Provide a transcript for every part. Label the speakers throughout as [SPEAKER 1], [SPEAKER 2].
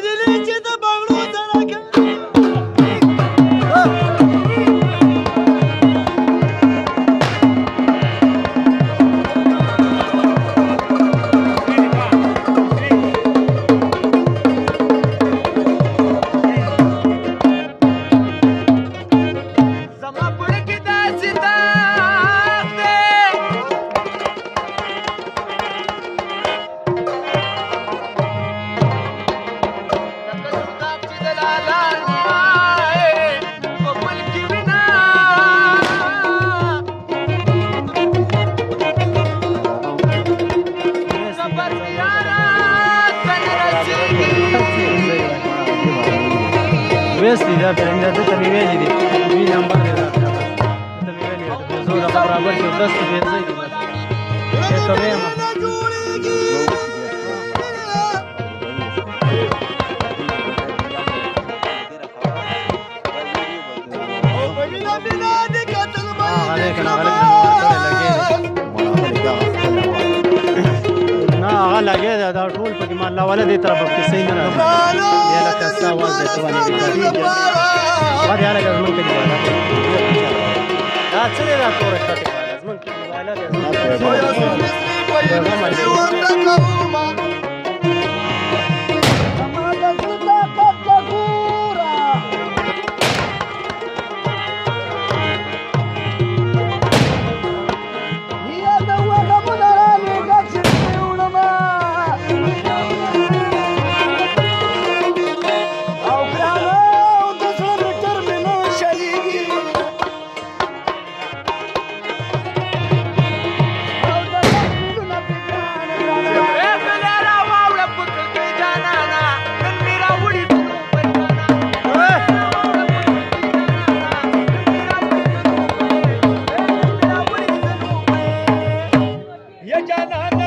[SPEAKER 1] نجلې چې د بنګړو سره کوي
[SPEAKER 2] ویسلی دا پرنده ده ته مې ویلي دي وی نمبر دی دا ته مې ویلي دي د زور هغه برابر کړي 10 کې پنځه دي بس ته وایم هغه لګی دی دا ټول پکې ما الله والا دې طرف کې صحیح نه راځي یا لکه ستا اواز دی ته باندې ما دې هلکه زمونږ کې موبایل دا څه دی دا توره ښکته زمونږ کې موبایل دی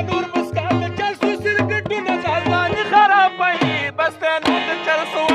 [SPEAKER 3] نور مسکان چل سو سر گٹو نہ زازانی خراب پئی بس تے نو چل سو